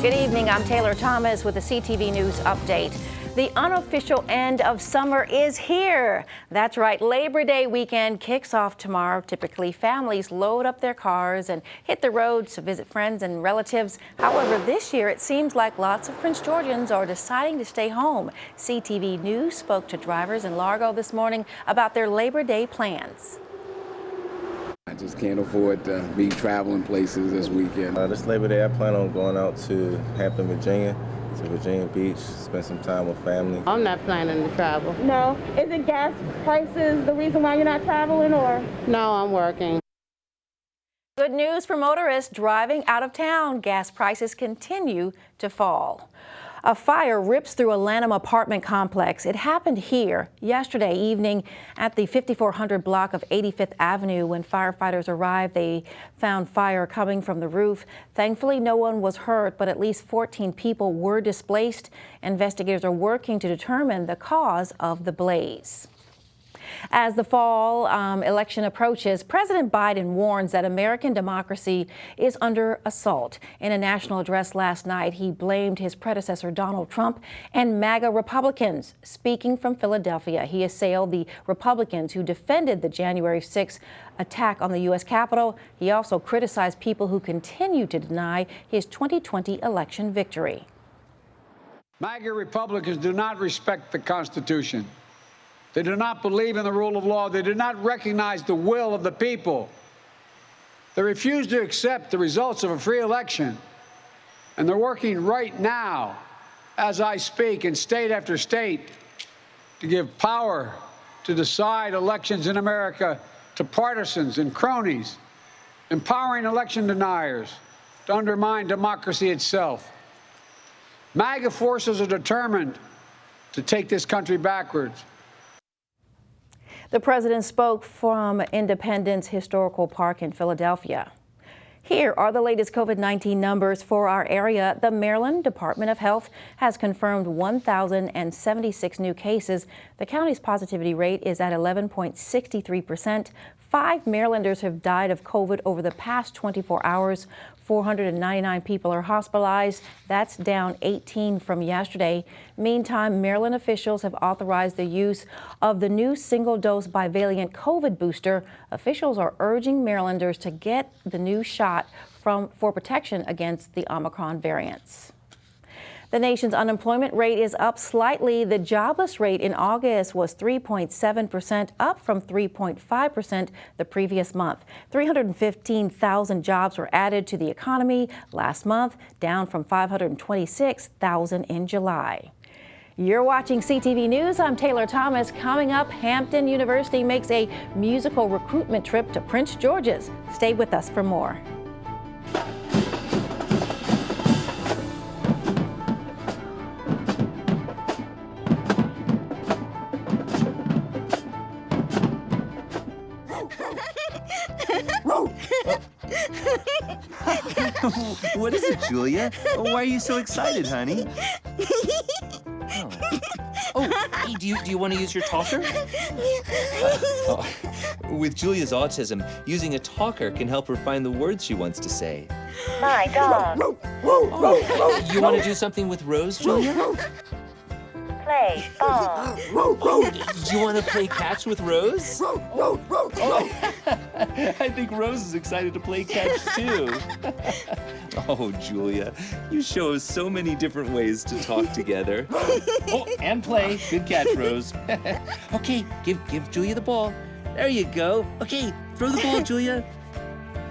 Good evening, I'm Taylor Thomas with the CTV News Update. The unofficial end of summer is here. That's right, Labor Day weekend kicks off tomorrow. Typically, families load up their cars and hit the roads to visit friends and relatives. However, this year it seems like lots of Prince Georgians are deciding to stay home. CTV News spoke to drivers in Largo this morning about their Labor Day plans. I just can't afford to be traveling places this weekend. This Labor Day, I plan on going out to Hampton, Virginia, to Virginia Beach, spend some time with family. I'm not planning to travel. No. Is it gas prices the reason why you're not traveling, or? No, I'm working. Good news for motorists driving out of town. Gas prices continue to fall. A fire rips through a Lanham apartment complex. It happened here yesterday evening at the 5400 block of 85th Avenue. When firefighters arrived, they found fire coming from the roof. Thankfully, no one was hurt, but at least 14 people were displaced. Investigators are working to determine the cause of the blaze. As the fall election approaches, President Biden warns that American democracy is under assault. In a national address last night, he blamed his predecessor Donald Trump and MAGA Republicans. Speaking from Philadelphia, he assailed the Republicans who defended the January 6th attack on the U.S. Capitol. He also criticized people who continue to deny his 2020 election victory. MAGA Republicans do not respect the Constitution. They do not believe in the rule of law. They do not recognize the will of the people. They refuse to accept the results of a free election. And they're working right now, as I speak, in state after state, to give power to decide elections in America to partisans and cronies, empowering election deniers to undermine democracy itself. MAGA forces are determined to take this country backwards. The president spoke from Independence Historical Park in Philadelphia. Here are the latest COVID-19 numbers for our area. The Maryland Department of Health has confirmed 1,076 new cases. The county's positivity rate is at 11.63%. 5 Marylanders have died of COVID over the past 24 hours. 499 people are hospitalized. That's down 18 from yesterday. Meantime, Maryland officials have authorized the use of the new single-dose bivalent COVID booster. Officials are urging Marylanders to get the new shot for protection against the Omicron variants. The nation's unemployment rate is up slightly. The jobless rate in August was 3.7%, up from 3.5% the previous month. 315,000 jobs were added to the economy last month, down from 526,000 in July. You're watching CTV News. I'm Taylor Thomas. Coming up, Hampton University makes a musical recruitment trip to Prince George's. Stay with us for more. What is it, Julia? Why are you so excited, honey? Hey, do you want to use your talker? With Julia's autism, using a talker can help her find the words she wants to say. My dog. You want to do something with Rose, Julia? Play ball. Do you want to play catch with Rose? I think Rose is excited to play catch too. Oh, Julia, you show us so many different ways to talk together. Oh, and play. Good catch, Rose. Okay, give Julia the ball. There you go. Okay, throw the ball, Julia.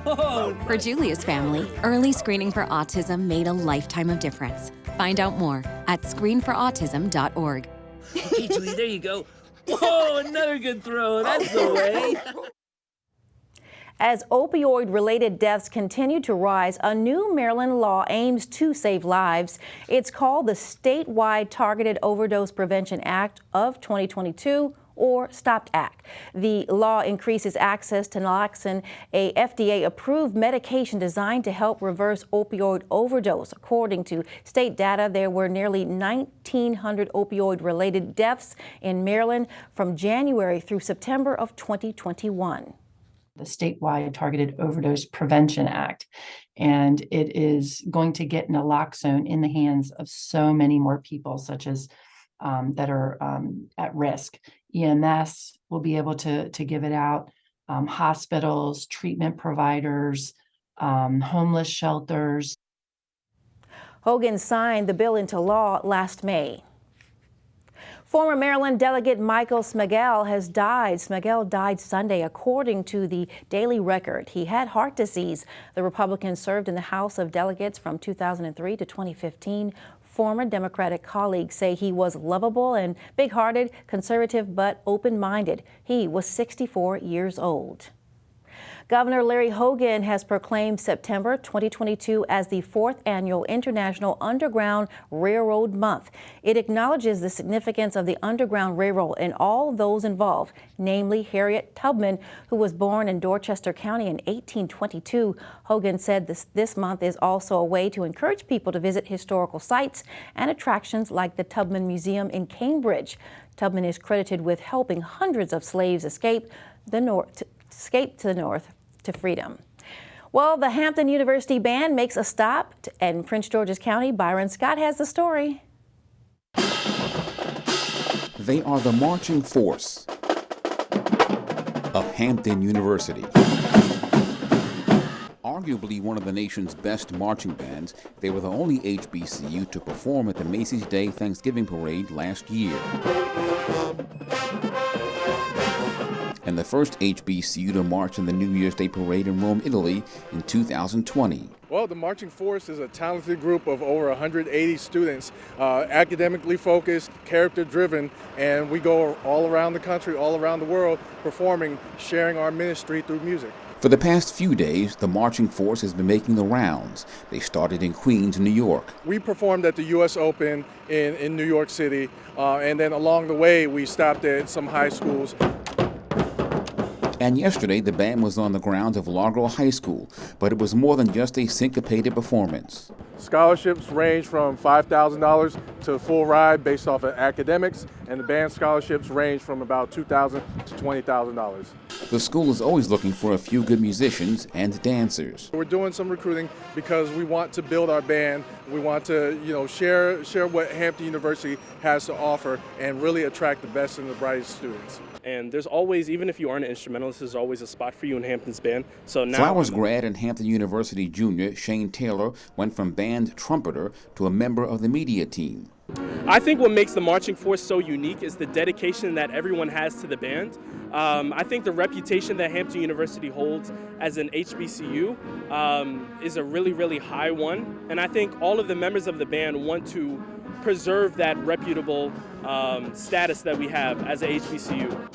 Oh. For Julia's family, early screening for autism made a lifetime of difference. Find out more at screenforautism.org. Okay, Julia, there you go. Oh, another good throw. That's the way. As opioid-related deaths continue to rise, a new Maryland law aims to save lives. It's called the Statewide Targeted Overdose Prevention Act of 2022, or STOP Act. The law increases access to naloxone, a FDA-approved medication designed to help reverse opioid overdose. According to state data, there were nearly 1,900 opioid-related deaths in Maryland from January through September of 2021. the statewide Targeted Overdose Prevention Act. And it is going to get naloxone in the hands of so many more people, such as that are at risk. EMS will be able to give it out, hospitals, treatment providers, homeless shelters. Hogan signed the bill into law last May. Former Maryland delegate Michael Smagel has died. Smagel died Sunday, according to the Daily Record. He had heart disease. The Republican served in the House of Delegates from 2003 to 2015. Former Democratic colleagues say he was lovable and big-hearted, conservative, but open-minded. He was 64 years old. Governor Larry Hogan has proclaimed September 2022 as the 4th annual International Underground Railroad Month. It acknowledges the significance of the Underground Railroad and all those involved, namely Harriet Tubman, who was born in Dorchester County in 1822. Hogan said this month is also a way to encourage people to visit historical sites and attractions like the Tubman Museum in Cambridge. Tubman is credited with helping hundreds of slaves escape to the north to freedom. Well, the Hampton University Band makes a stop in Prince George's County. Byron Scott has the story. They are the marching force of Hampton University. Arguably one of the nation's best marching bands, they were the only HBCU to perform at the Macy's Day Thanksgiving Parade last year. And the first HBCU to march in the New Year's Day Parade in Rome, Italy in 2020. Well, the Marching Force is a talented group of over 180 students, academically focused, character-driven, and we go all around the country, all around the world, performing, sharing our ministry through music. For the past few days, the Marching Force has been making the rounds. They started in Queens, New York. We performed at the U.S. Open in New York City, and then along the way, we stopped at some high schools. And yesterday, the band was on the grounds of Largo High School, but it was more than just a syncopated performance. Scholarships range from $5,000 to a full ride based off of academics, and the band scholarships range from about $2,000 to $20,000. The school is always looking for a few good musicians and dancers. We're doing some recruiting because we want to build our band. We want to, share what Hampton University has to offer and really attract the best and the brightest students. And there's always, even if you aren't an instrumentalist, there's always a spot for you in Hampton's band. So now, Flowers grad and Hampton University junior Shane Taylor went from band trumpeter to a member of the media team. I think what makes the Marching Force so unique is the dedication that everyone has to the band. I think the reputation that Hampton University holds as an HBCU is a really, really high one. And I think all of the members of the band want to preserve that reputable status that we have as a HBCU.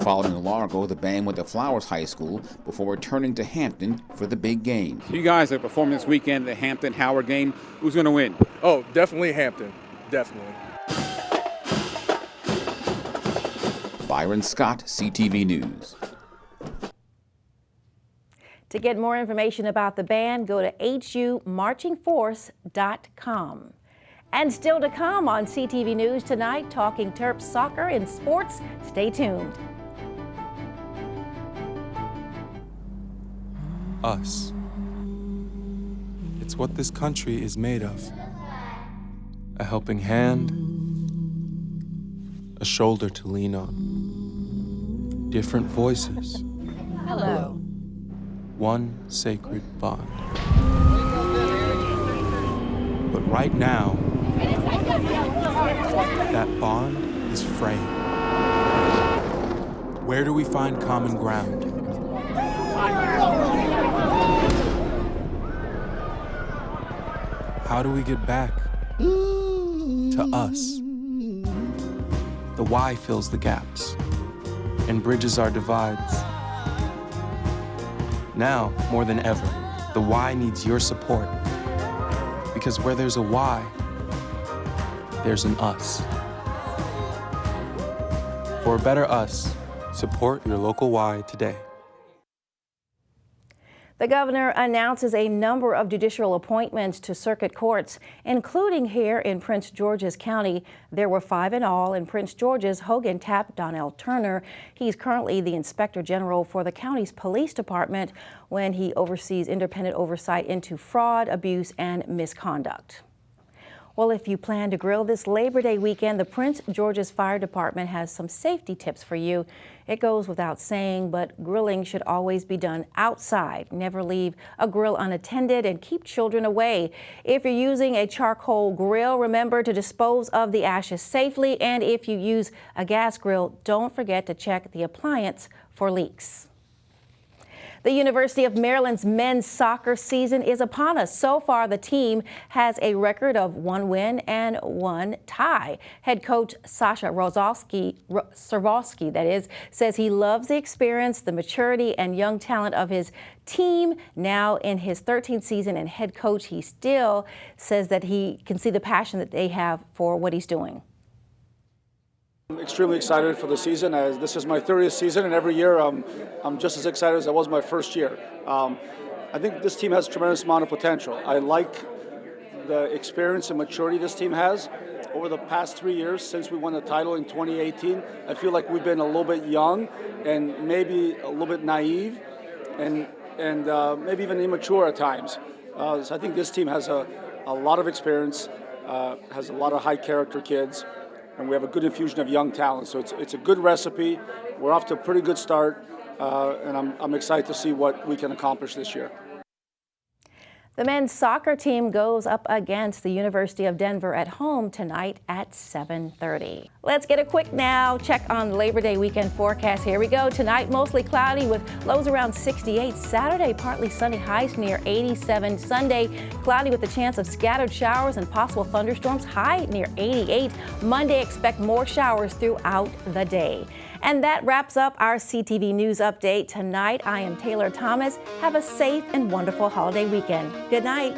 Following Largo, the band went to Flowers High School before returning to Hampton for the big game. You guys are performing this weekend at the Hampton-Howard game. Who's going to win? Oh, definitely Hampton. Definitely. Byron Scott, CTV News. To get more information about the band, go to humarchingforce.com. And still to come on CTV News tonight, talking Terps soccer and sports. Stay tuned. Us. It's what this country is made of. A helping hand, a shoulder to lean on. Different voices. Hello. One sacred bond. But right now, that bond is fraying. Where do we find common ground? How do we get back to us? The why fills the gaps and bridges our divides. Now, more than ever, the why needs your support. Because where there's a why, there's an us. For a better us, support your local why today. The governor announces a number of judicial appointments to circuit courts, including here in Prince George's County. There were 5 in all. In Prince George's, Hogan tapped Donnell Turner. He's currently the Inspector General for the county's police department when he oversees independent oversight into fraud, abuse, and misconduct. Well, if you plan to grill this Labor Day weekend, the Prince George's Fire Department has some safety tips for you. It goes without saying, but grilling should always be done outside. Never leave a grill unattended and keep children away. If you're using a charcoal grill, remember to dispose of the ashes safely. And if you use a gas grill, don't forget to check the appliance for leaks. The University of Maryland's men's soccer season is upon us. So far, the team has a record of 1 win and 1 tie. Head coach Sasha Servosky, says he loves the experience, the maturity, and young talent of his team. Now in his 13th season and head coach, he still says that he can see the passion that they have for what he's doing. I'm extremely excited for the season, as this is my 30th season, and every year I'm just as excited as I was my first year. I think this team has a tremendous amount of potential. I like the experience and maturity this team has. Over the past 3 years, since we won the title in 2018, I feel like we've been a little bit young and maybe a little bit naive and maybe even immature at times. So I think this team has a lot of experience, has a lot of high character kids, and we have a good infusion of young talent. So it's a good recipe. We're off to a pretty good start, and I'm excited to see what we can accomplish this year. The men's soccer team goes up against the University of Denver at home tonight at 7:30. Let's get a quick now check on the Labor Day weekend forecast. Here we go. Tonight, mostly cloudy with lows around 68. Saturday, partly sunny, highs near 87. Sunday, cloudy with a chance of scattered showers and possible thunderstorms, high near 88. Monday, expect more showers throughout the day. And that wraps up our CTV News Update tonight. I am Taylor Thomas. Have a safe and wonderful holiday weekend. Good night.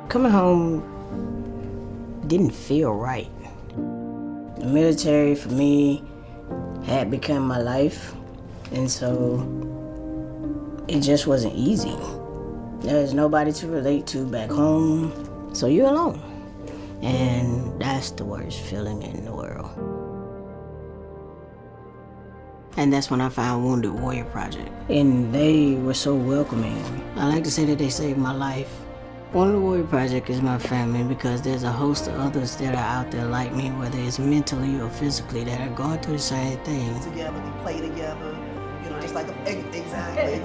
Coming home didn't feel right. The military for me had become my life, and so it just wasn't easy. There's nobody to relate to back home, so you're alone. And that's the worst feeling in the world. And that's when I found Wounded Warrior Project. And they were so welcoming. I like to say that they saved my life. Wounded Warrior Project is my family because there's a host of others that are out there like me, whether it's mentally or physically, that are going through the same thing. Together, we play together, you know, just like exactly.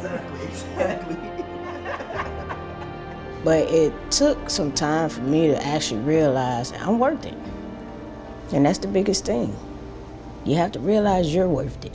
But it took some time for me to actually realize I'm worth it. And that's the biggest thing. You have to realize you're worth it.